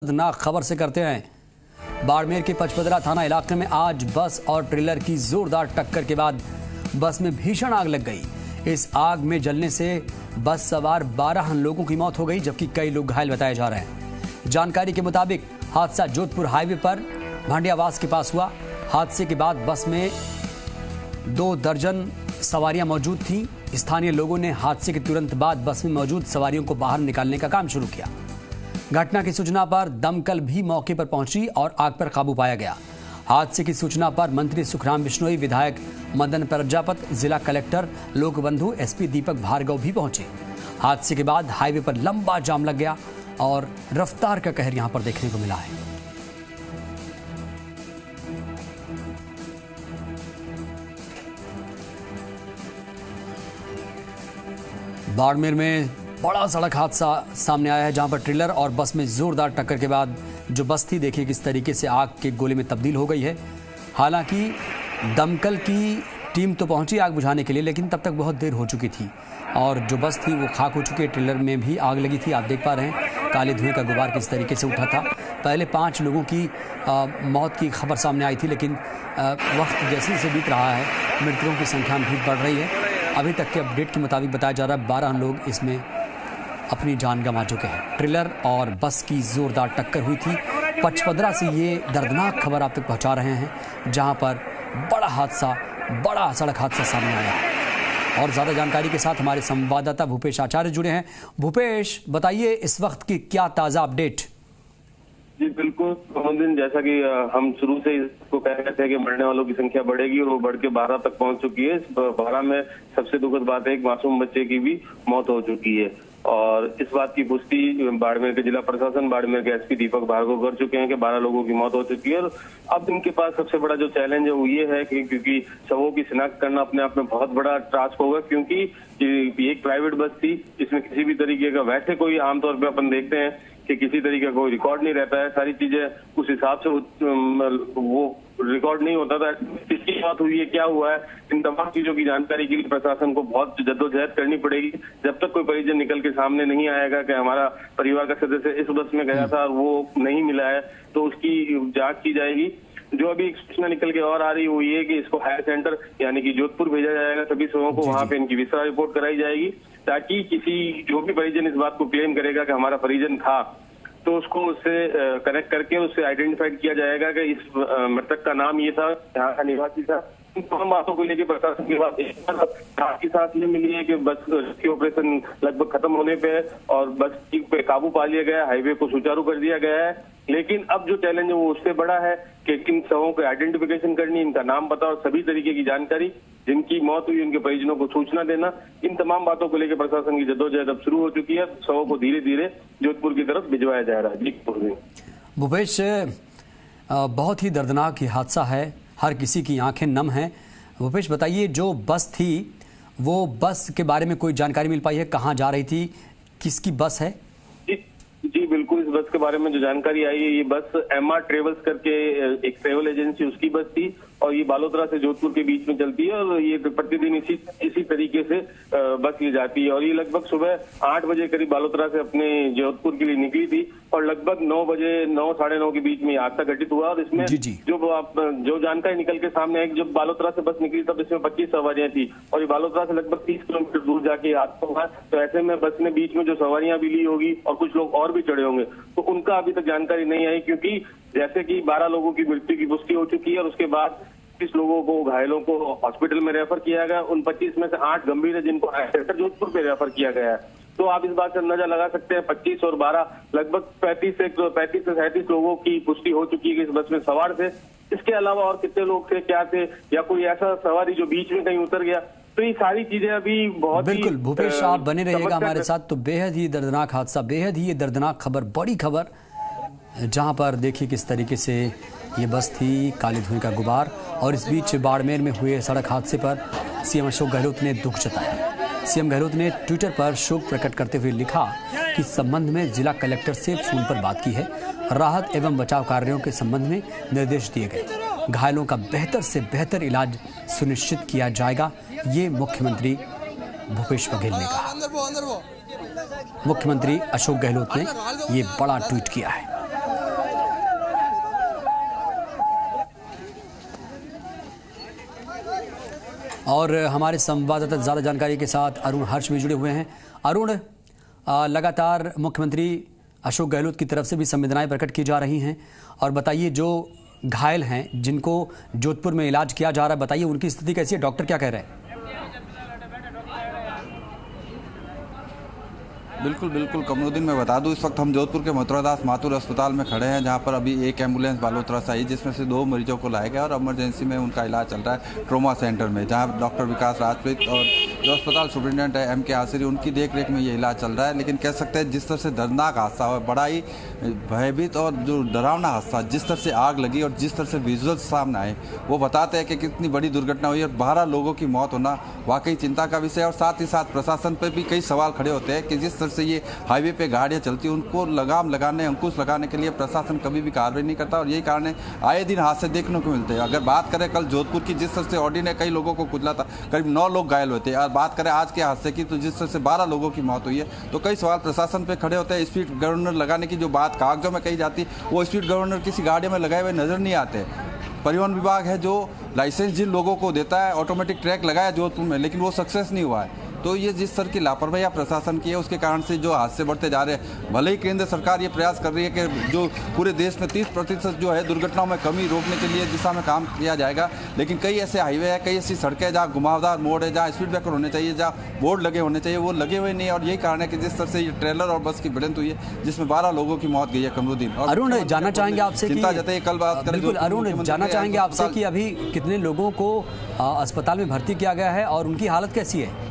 दर्दनाक खबर से करते हैं। बाड़मेर के पचपदरा थाना इलाके में आज बस और ट्रेलर की जोरदार टक्कर के बाद बस में भीषण आग लग गई। इस आग में जलने से बस सवार 12 लोगों की मौत हो गई, जबकि कई लोग घायल बताए जा रहे हैं। जानकारी के मुताबिक हादसा जोधपुर हाईवे पर भांडियावास के पास हुआ। हादसे के बाद बस में 2 दर्जन सवारियां मौजूद थीं। स्थानीय लोगों ने हादसे के तुरंत बाद बस में मौजूद सवारियों को बाहर निकालने का काम शुरू किया। घटना की सूचना पर दमकल भी मौके पर पहुंची और आग पर काबू पाया गया। हादसे की सूचना पर मंत्री सुखराम बिश्नोई, विधायक मदन प्रजापत, जिला कलेक्टर लोकबंधु, एसपी दीपक भार्गव भी पहुंचे। हादसे के बाद हाईवे पर लंबा जाम लग गया और रफ्तार का कहर यहां पर देखने को मिला है। बाड़मेर में बड़ा सड़क हादसा सामने आया है, जहां पर ट्रेलर और बस में जोरदार टक्कर के बाद जो बस थी, देखिए किस तरीके से आग के गोले में तब्दील हो गई है। हालांकि दमकल की टीम तो पहुंची आग बुझाने के लिए, लेकिन तब तक बहुत देर हो चुकी थी और जो बस थी वो खाक हो चुकी है। ट्रेलर में भी आग लगी थी। आप देख पा रहे हैं काले धुएं का गुबार किस तरीके से उठा था। पहले 5 लोगों की मौत की खबर सामने आई थी, लेकिन वक्त जैसे जैसे बीत रहा है मृतकों की संख्या भी बढ़ रही है। अभी तक के अपडेट के मुताबिक बताया जा रहा है 12 लोग इसमें अपनी जान गंवा चुके हैं। ट्रेलर और बस की जोरदार टक्कर हुई थी। पचपदरा से ये दर्दनाक खबर आप तक पहुंचा रहे हैं, जहां पर बड़ा सड़क हादसा सामने आया है। और ज्यादा जानकारी के साथ हमारे संवाददाता भूपेश आचार्य जुड़े हैं। भूपेश, बताइए इस वक्त की क्या ताजा अपडेट? जी बिल्कुल दिन, जैसा कि हम शुरू से इसको कह रहे थे कि मरने वालों की संख्या बढ़ेगी और वो बढ़ के 12 तक पहुंच चुकी है। इस 12 में सबसे दुखद बात है, एक मासूम बच्चे की भी मौत हो चुकी है। और इस बात की पुष्टि बाड़मेर के जिला प्रशासन, बाड़मेर के एसपी दीपक भार्गव कर चुके हैं कि 12 लोगों की मौत हो चुकी है। और अब इनके पास सबसे बड़ा जो चैलेंज है वो ये है कि क्योंकि शवों की शिनाख्त करना अपने आप में बहुत बड़ा टास्क होगा, क्योंकि एक प्राइवेट बस थी, इसमें किसी भी तरीके का, वैसे कोई आमतौर पर अपन देखते हैं कि किसी तरीके का कोई रिकॉर्ड नहीं रहता है, सारी चीजें उस हिसाब से वो रिकॉर्ड नहीं होता था। किसकी बात हुई है, क्या हुआ है, इन तमाम चीजों की जानकारी के लिए प्रशासन को बहुत जद्दोजहद करनी पड़ेगी। जब तक कोई परिजन निकल के सामने नहीं आएगा कि हमारा परिवार का सदस्य इस बस में गया था और वो नहीं मिला है, तो उसकी जांच की जाएगी। जो अभी एक सूचना निकल के और आ रही हुई है कि इसको हायर सेंटर यानी कि जोधपुर भेजा जाएगा। सभी शवों को वहां पे इनकी विस्तार रिपोर्ट कराई जाएगी, ताकि किसी जो भी परिजन इस बात को क्लेम करेगा कि हमारा परिजन था, तो उसको उससे कनेक्ट करके उससे आइडेंटिफाइड किया जाएगा कि इस मृतक का नाम ये था, यहाँ का निवासी था। इन तमाम बातों को लेकर प्रशासन के बाद साथ ही साथ ये मिली है कि बस की ऑपरेशन लगभग खत्म होने पे है और बस पे काबू पा लिया गया है, हाईवे को सुचारू कर दिया गया है। लेकिन अब जो चैलेंज है वो उससे बड़ा है कि किन शवों को आइडेंटिफिकेशन करनी, इनका नाम पता और सभी तरीके की जानकारी, जिनकी मौत हुई उनके परिजनों को सूचना देना। इन तमाम बातों को लेकर प्रशासन की जद्दोजहद अब शुरू हो चुकी है। शवों को धीरे धीरे जोधपुर की तरफ भिजवाया जा रहा है। जी भूपेश, बहुत ही दर्दनाक ये हादसा है, हर किसी की आंखें नम हैं। भूपेश, बताइए जो बस थी वो बस के बारे में कोई जानकारी मिल पाई है? कहाँ जा रही थी, किसकी बस है? जी बिल्कुल, इस बस के बारे में जो जानकारी आई है, ये बस MR ट्रेवल्स करके एक ट्रेवल एजेंसी, उसकी बस थी और ये बालोतरा से जोधपुर के बीच में चलती है और ये प्रतिदिन इसी तरीके से बस ये जाती है। और ये लगभग सुबह 8 बजे करीब बालोतरा से अपने जोधपुर के लिए निकली थी और लगभग 9 बजे 9 साढ़े 9 के बीच में हादसा घटित हुआ। और इसमें जो जानकारी निकल के सामने आई, जब बालोतरा से बस निकली तब इसमें 25 सवारियां थी और ये बालोतरा से लगभग 30 किलोमीटर दूर जाके हादसा हुआ। तो ऐसे में बस ने बीच में जो सवारियां भी ली होगी और कुछ लोग और भी चढ़े होंगे, तो उनका अभी तक जानकारी नहीं आई, क्योंकि जैसे कि 12 लोगों की मृत्यु की पुष्टि हो चुकी है और उसके बाद 25 लोगों को, घायलों को हॉस्पिटल में रेफर किया गया। उन 25 में से 8 गंभीर है, जिनको जोधपुर पे रेफर किया गया है। तो आप इस बात से अंदाजा लगा सकते हैं 25 और 12 लगभग 35 से 37 लोगों की पुष्टि हो चुकी है इस बस में सवार थे। इसके अलावा और कितने लोग थे, क्या थे, या कोई ऐसा सवारी जो बीच में कहीं उतर गया, तो ये सारी चीजें अभी बहुत बिल्कुल। भूपेश, आप बने रहिएगा हमारे साथ। तो बेहद ही दर्दनाक हादसा, बेहद ही ये दर्दनाक खबर, बड़ी खबर, जहां पर देखिए किस तरीके से ये बस थी, काले धुएं का गुबार। और इस बीच बाड़मेर में हुए सड़क हादसे पर सीएम अशोक गहलोत ने दुख जताया। सीएम गहलोत ने ट्विटर पर शोक प्रकट करते हुए लिखा कि संबंध में जिला कलेक्टर से फोन पर बात की है, राहत एवं बचाव कार्यों के संबंध में निर्देश दिए गए, घायलों का बेहतर से बेहतर इलाज सुनिश्चित किया जाएगा, ये मुख्यमंत्री भूपेश बघेल ने कहा। मुख्यमंत्री अशोक गहलोत ने ये बड़ा ट्वीट किया है। और हमारे संवाददाता ज़्यादा जानकारी के साथ अरुण हर्ष भी जुड़े हुए हैं। अरुण, लगातार मुख्यमंत्री अशोक गहलोत की तरफ से भी संवेदनाएं प्रकट की जा रही हैं, और बताइए जो घायल हैं जिनको जोधपुर में इलाज किया जा रहा है, बताइए उनकी स्थिति कैसी है, डॉक्टर क्या कह रहे हैं? बिल्कुल बिल्कुल कमरुद्दीन, मैं बता दूं इस वक्त हम जोधपुर के मथुरादास माथुर अस्पताल में खड़े हैं, जहां पर अभी एक एम्बुलेंस बालोतरा से आई जिसमें से 2 मरीजों को लाया गया और इमरजेंसी में उनका इलाज चल रहा है ट्रॉमा सेंटर में, जहां डॉक्टर विकास राजपूत और जो अस्पताल सुपरिटेंडेंट है M.K. आसरी, उनकी देखरेख में ये इलाज चल रहा है। लेकिन कह सकते हैं जिस तरह से दर्दनाक हादसा हुआ, बड़ा ही भयभीत और जो डरावना हादसा, जिस तरह से आग लगी और जिस तरह से विजुअल्स सामने आए, वो बताते हैं कि कितनी बड़ी दुर्घटना हुई और 12 लोगों की मौत होना वाकई चिंता का विषय है। और साथ ही साथ प्रशासन पर भी कई सवाल खड़े होते हैं कि जिस तरह से ये हाईवे पे गाड़ियां चलती हैं, उनको लगाम लगाने, अंकुश लगाने के लिए प्रशासन कभी भी कार्रवाई नहीं करता, और यही कारण है आए दिन हादसे देखने को मिलते हैं। अगर बात करें कल जोधपुर की, जिस तरह से ऑडी ने कई लोगों को कुचला था, करीब 9 लोग घायल हुए थे, और बात करें आज के हादसे की तो जिस तरह से 12 लोगों की मौत हुई है, तो कई सवाल प्रशासन पे खड़े होते हैं। स्पीड गवर्नर लगाने की जो बात कागजों में कही जाती है, वो स्पीड गवर्नर किसी गाड़ी में लगाए हुए नजर नहीं आते। परिवहन विभाग है जो लाइसेंस जिन लोगों को देता है, ऑटोमेटिक ट्रैक लगाया जोधपुर में, लेकिन वो सक्सेस नहीं हुआ है। तो ये जिस तरह की लापरवाही प्रशासन की है, उसके कारण से जो हादसे बढ़ते जा रहे हैं। भले ही केंद्र सरकार ये प्रयास कर रही है कि जो पूरे देश में 30% जो है दुर्घटनाओं में कमी रोकने के लिए दिशा में काम किया जाएगा, लेकिन कई ऐसे हाईवे है, कई ऐसी सड़कें जहाँ घुमावदार मोड़ है, जहाँ स्पीड ब्रेकर होने चाहिए, जहाँ बोर्ड लगे होने चाहिए, वो लगे हुए नहीं। और यही कारण है कि जिस तरह से ये ट्रेलर और बस की भिड़ंत हुई है, जिसमें 12 लोगों की मौत गई है। कमरुद्दीन, अरुण जानना चाहेंगे आपसे, चिंता जताई कल बात करें। बिल्कुल अरुण, जानना चाहेंगे आपसे कि अभी कितने लोगों को अस्पताल में भर्ती किया गया है और उनकी हालत कैसी है?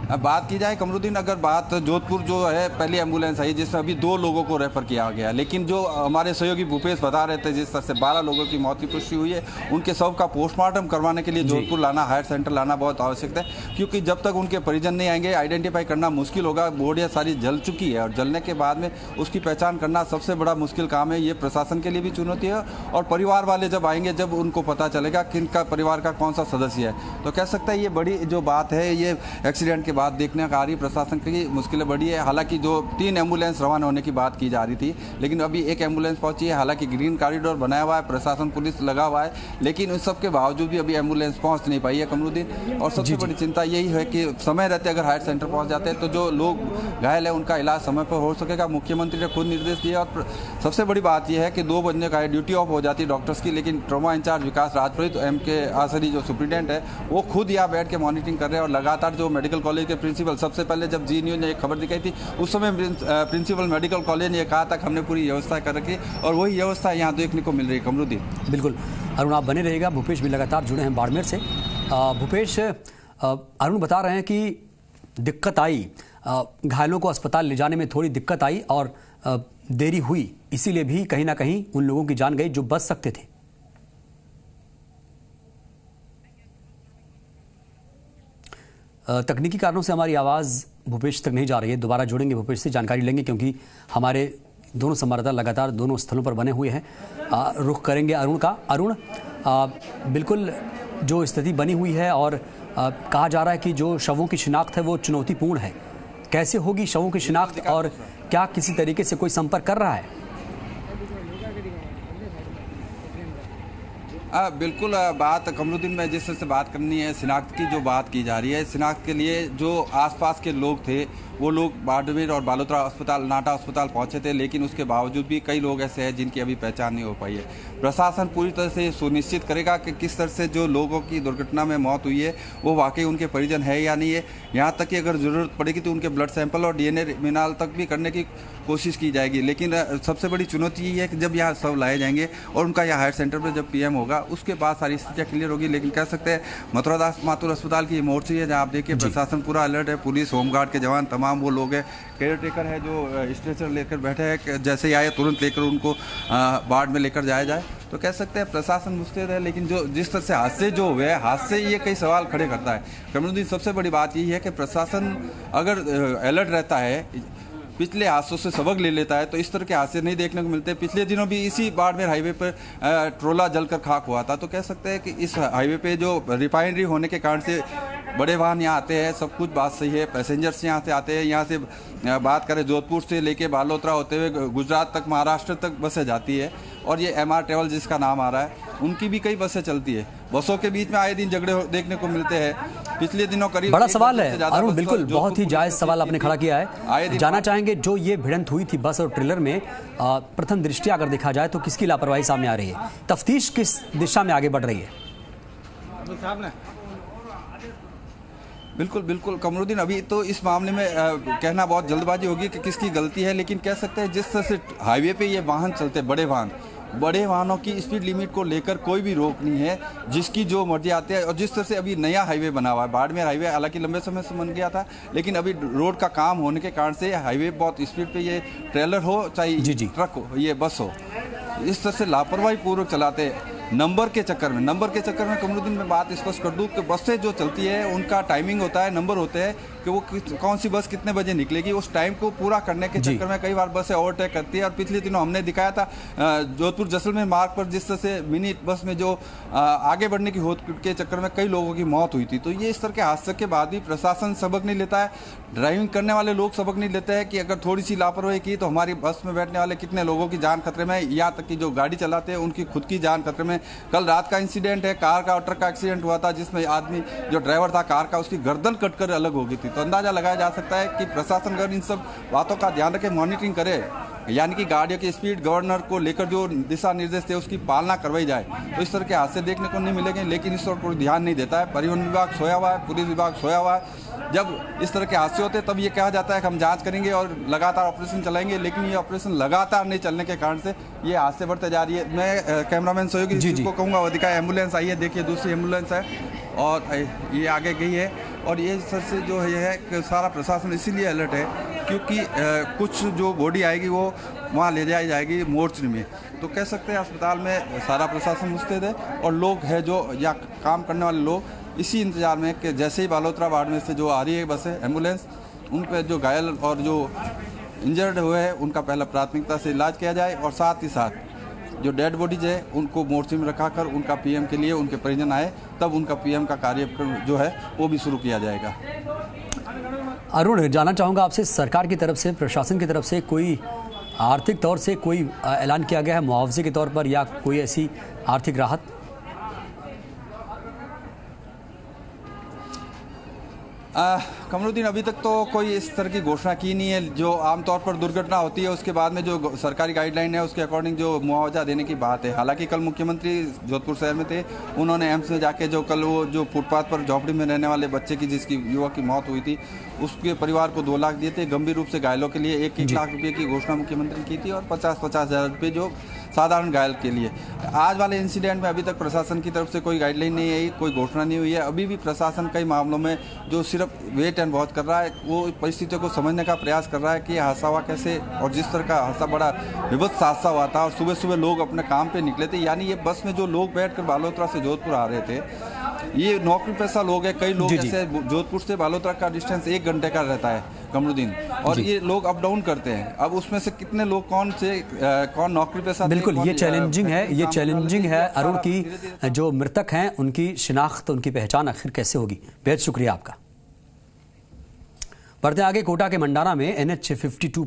अब बात की जाए कमरुद्दीन, अगर बात जोधपुर जो है पहली एम्बुलेंस आई जिसमें अभी 2 लोगों को रेफर किया गया, लेकिन जो हमारे सहयोगी भूपेश बता रहे थे जिस तरह से 12 लोगों की मौत की पुष्टि हुई है, उनके शव का पोस्टमार्टम करवाने के लिए जोधपुर लाना, हायर सेंटर लाना बहुत आवश्यक है, क्योंकि जब तक उनके परिजन नहीं आएंगे आइडेंटिफाई करना मुश्किल होगा। बॉडियाँ सारी जल चुकी है और जलने के बाद में उसकी पहचान करना सबसे बड़ा मुश्किल काम है। ये प्रशासन के लिए भी चुनौती है, और परिवार वाले जब आएंगे, जब उनको पता चलेगा किनका परिवार का कौन सा सदस्य है, तो कह सकते हैं ये बड़ी जो बात है, ये एक्सीडेंट के बाद देखने का आ रही प्रशासन की मुश्किलें बढ़ी है। हालांकि जो 3 एम्बुलेंस रवाना होने की बात की जा रही थी, लेकिन अभी एक एम्बुलेंस पहुंची है। हालांकि ग्रीन कॉरिडोर बनाया हुआ है, प्रशासन पुलिस लगा हुआ है, लेकिन उन सब के बावजूद भी अभी एम्बुलेंस पहुंच नहीं पाई है कमरुद्दीन। और सबसे बड़ी चिंता यही है कि समय रहते अगर हायर सेंटर पहुंच जाते हैं तो जो लोग घायल है उनका इलाज समय पर हो सकेगा। मुख्यमंत्री ने खुद निर्देश दिया, और सबसे बड़ी बात यह है कि 2 बजने का ड्यूटी ऑफ हो जाती है डॉक्टर्स की, लेकिन ट्रॉमा इंचार्ज विकास राजपूत, M.K. आसरी जो सुप्रिटेंडेंट है, वो खुद यहाँ बैठ के मॉनिटरिंग कर रहे हैं। और लगातार जो मेडिकल कॉलेज के प्रिंसिपल, सबसे पहले जब जी न्यूज़ ने एक खबर दिखाई थी, उस समय प्रिंसिपल मेडिकल कॉलेज ने कहा था कि हमने पूरी व्यवस्था कर रखी, और वही व्यवस्था यहाँ देखने को मिल रही है कमरुद्दीन। बिल्कुल अरुण, आप बने रहिएगा। भूपेश भी लगातार जुड़े हैं बाड़मेर से। भूपेश, अरुण बता रहे हैं कि दिक्कत आई, घायलों को अस्पताल ले जाने में थोड़ी दिक्कत आई और देरी हुई, इसीलिए भी कहीं ना कहीं उन लोगों की जान गई जो बच सकते थे। तकनीकी कारणों से हमारी आवाज़ भूपेश तक नहीं जा रही है, दोबारा जोड़ेंगे भूपेश से, जानकारी लेंगे, क्योंकि हमारे दोनों संवाददाता लगातार दोनों स्थलों पर बने हुए हैं। रुख करेंगे अरुण का। अरुण, बिल्कुल जो स्थिति बनी हुई है, और कहा जा रहा है कि जो शवों की शिनाख्त है वो चुनौतीपूर्ण है, कैसे होगी शवों की शिनाख्त, और क्या किसी तरीके से कोई संपर्क कर रहा है? बिल्कुल, बात कमरुद्दीन में जिस तरह से बात करनी है, शिनाख्त की जो बात की जा रही है, शिनाख्त के लिए जो आसपास के लोग थे वो लोग बाड़मेर और बालोतरा अस्पताल, नाटा अस्पताल पहुंचे थे, लेकिन उसके बावजूद भी कई लोग ऐसे हैं जिनकी अभी पहचान नहीं हो पाई है। प्रशासन पूरी तरह से सुनिश्चित करेगा कि किस तरह से जो लोगों की दुर्घटना में मौत हुई है वो वाकई उनके परिजन है या नहीं है। यहाँ तक कि अगर ज़रूरत पड़ेगी तो उनके ब्लड सैंपल और DNA मिनाल तक भी करने की कोशिश की जाएगी। लेकिन सबसे बड़ी चुनौती ये है कि जब यहाँ सब लाए जाएंगे और उनका यहाँ हायर सेंटर पर जब PM होगा, उसके बाद सारी स्थितियाँ क्लियर होगी। लेकिन कह सकते हैं मथुरादास माथुर अस्पताल की मोर्ची है, जहाँ आप देखिए प्रशासन पूरा अलर्ट है, पुलिस, होमगार्ड के जवान, तमाम वो लोग हैं, केयर टेकर है जो स्ट्रेचर लेकर बैठे हैं, जैसे ही आए तुरंत लेकर उनको वार्ड में लेकर जाया जाए। तो कह सकते हैं प्रशासन मुस्तैद है, लेकिन जो जिस तरह से हादसे जो हुए हैं, हादसे ये कई सवाल खड़े करता है कमरुद्दीन। सबसे बड़ी बात यही है कि प्रशासन अगर अलर्ट रहता है, पिछले हादसों से सबक ले लेता है, तो इस तरह के हादसे नहीं देखने को मिलते। पिछले दिनों भी इसी बाड़मेर हाईवे पर ट्रोला जलकर खाक हुआ था। तो कह सकते हैं कि इस हाईवे पे जो रिफाइनरी होने के कारण से बड़े वाहन यहाँ आते हैं, सब कुछ बात सही है, पैसेंजर्स यहाँ से आते हैं। यहाँ से बात करें जोधपुर से लेके बालोतरा होते हुए गुजरात तक, महाराष्ट्र तक बसें जाती है, और ये MR ट्रेवल जिसका नाम आ रहा है, उनकी भी कई बसें चलती है। बसों के बीच में आए दिन झगड़े देखने को मिलते हैं। पिछले दिनों करीब बड़ा सवाल है अरुण, बिल्कुल बहुत ही जायज सवाल आपने खड़ा किया है। जानना चाहेंगे जो ये भिड़ंत हुई थी बस और ट्रेलर में, प्रथम दृष्टया अगर देखा जाए तो किसकी लापरवाही सामने आ रही है? तफ्तीश किस दिशा में आगे बढ़ रही है? बिल्कुल बिल्कुल कमरुद्दीन, अभी तो इस मामले में कहना बहुत जल्दबाजी होगी कि किसकी गलती है, लेकिन कह सकते हैं जिस तरह से हाईवे पे ये वाहन चलते, बड़े वाहनों की स्पीड लिमिट को लेकर कोई भी रोक नहीं है, जिसकी जो मर्जी आती है। और जिस तरह से अभी नया हाईवे बना हुआ है, बाड़मेर हाईवे, हालांकि लंबे समय से बन गया था, लेकिन अभी रोड का काम होने के कारण से हाईवे बहुत स्पीड पे ये ट्रेलर हो चाहे ट्रक हो, ये बस हो, इस तरह से लापरवाही पूर्वक चलाते हैं। नंबर के चक्कर में कमरुद्दीन में बात स्पष्ट कर दूं कि बसें जो चलती है उनका टाइमिंग होता है, नंबर होते हैं कि वो कौन सी बस कितने बजे निकलेगी, उस टाइम को पूरा करने के चक्कर में कई बार बसें ओवरटेक करती है। और पिछले दिनों हमने दिखाया था जोधपुर जैसलमेर मार्ग पर जिस तरह से मिनी बस में जो आगे बढ़ने की होड़ के चक्कर में कई लोगों की मौत हुई थी। तो ये इस तरह के हादसे के बाद भी प्रशासन सबक नहीं लेता है, ड्राइविंग करने वाले लोग सबक नहीं लेते हैं कि अगर थोड़ी सी लापरवाही की तो हमारी बस में बैठने वाले कितने लोगों की जान खतरे में, यहाँ तक कि जो गाड़ी चलाते हैं उनकी खुद की जान खतरे में। कल रात का इंसिडेंट है, कार का और ट्रक का एक्सीडेंट हुआ था, जिसमें आदमी जो ड्राइवर था कार का, उसकी गर्दन कटकर अलग हो गई थी। तो अंदाजा लगाया जा सकता है कि प्रशासन अगर इन सब बातों का ध्यान रखे, मॉनिटरिंग करे, यानी कि गाड़ियों की स्पीड गवर्नर को लेकर जो दिशा निर्देश थे उसकी पालना करवाई जाए, तो इस तरह के हादसे देखने को नहीं मिलेंगे। लेकिन इस पर कोई ध्यान नहीं देता है। परिवहन विभाग सोया हुआ है, पुलिस विभाग सोया हुआ है। जब इस तरह के हादसे होते हैं तब ये कहा जाता है कि हम जांच करेंगे और लगातार ऑपरेशन चलाएंगे, लेकिन ये ऑपरेशन लगातार नहीं चलने के कारण से ये हादसे बढ़ते जा रही है। मैं कैमरामैन सहयोगी जिसको कहूँगा वो दिखाए, एम्बुलेंस आई है, देखिए दूसरी एम्बुलेंस है और ये आगे गई है। और ये सर से जो है कि सारा प्रशासन इसीलिए अलर्ट है क्योंकि कुछ जो बॉडी आएगी वो वहाँ ले जाई जाएगी मोर्चरी में। तो कह सकते हैं अस्पताल में सारा प्रशासन मुस्तैद है और लोग हैं जो या काम करने वाले लोग इसी इंतजार में कि जैसे ही बालोतरा बाड़मेर से जो आ रही है बसें, एम्बुलेंस, उन पर जो घायल और जो इंजर्ड हुए हैं उनका पहला प्राथमिकता से इलाज किया जाए और साथ ही साथ जो डेड बॉडीज है उनको मोर्चे में रखाकर उनका पीएम के लिए उनके परिजन आए तब उनका पीएम का कार्यक्रम जो है वो भी शुरू किया जाएगा। अरुण, जानना चाहूँगा आपसे, सरकार की तरफ से, प्रशासन की तरफ से कोई आर्थिक तौर से कोई ऐलान किया गया है मुआवजे के तौर पर या कोई ऐसी आर्थिक राहत? कमरुद्दीन, अभी तक तो कोई इस तरह की घोषणा की नहीं है। जो आमतौर पर दुर्घटना होती है उसके बाद में जो सरकारी गाइडलाइन है उसके अकॉर्डिंग जो मुआवजा देने की बात है। हालांकि कल मुख्यमंत्री जोधपुर शहर में थे, उन्होंने एम्स में जाके जो कल वो जो फुटपाथ पर झोपड़ी में रहने वाले बच्चे की जिसकी युवक की मौत हुई थी उसके परिवार को 2 लाख दिए थे। गंभीर रूप से घायलों के लिए 1-1 लाख रुपये की घोषणा मुख्यमंत्री की थी और 50-50 हज़ार रुपये जो साधारण घायल के लिए। आज वाले इंसिडेंट में अभी तक प्रशासन की तरफ से कोई गाइडलाइन नहीं आई, कोई घोषणा नहीं हुई है। अभी भी प्रशासन कई मामलों में जो सिर्फ वेट एंड वॉच कर रहा है, वो परिस्थितियों को समझने का प्रयास कर रहा है कि ये हादसा हुआ कैसे और जिस तरह का हादसा बड़ा विभत्स हादसा हुआ था और सुबह सुबह लोग अपने काम पे निकले थे, यानी ये बस में जो लोग बैठकर बालोतरा से जोधपुर आ रहे थे ये नौकरी पेशा लोग हैं। कई लोग ऐसे जोधपुर से बालोतरा का डिस्टेंस 1 घंटे का रहता है कमरुद्दीन, और ये लोग अप डाउन करते हैं। अब उसमें से कितने लोग कौन नौकरी पेशा, बिल्कुल ये चैलेंजिंग है, ये चैलेंजिंग है अरुण की जो मृतक हैं उनकी शिनाख्त, उनकी पहचान आखिर कैसे होगी। बेहद शुक्रिया आपका। बढ़ते आगे, कोटा के मंडाना में NH 52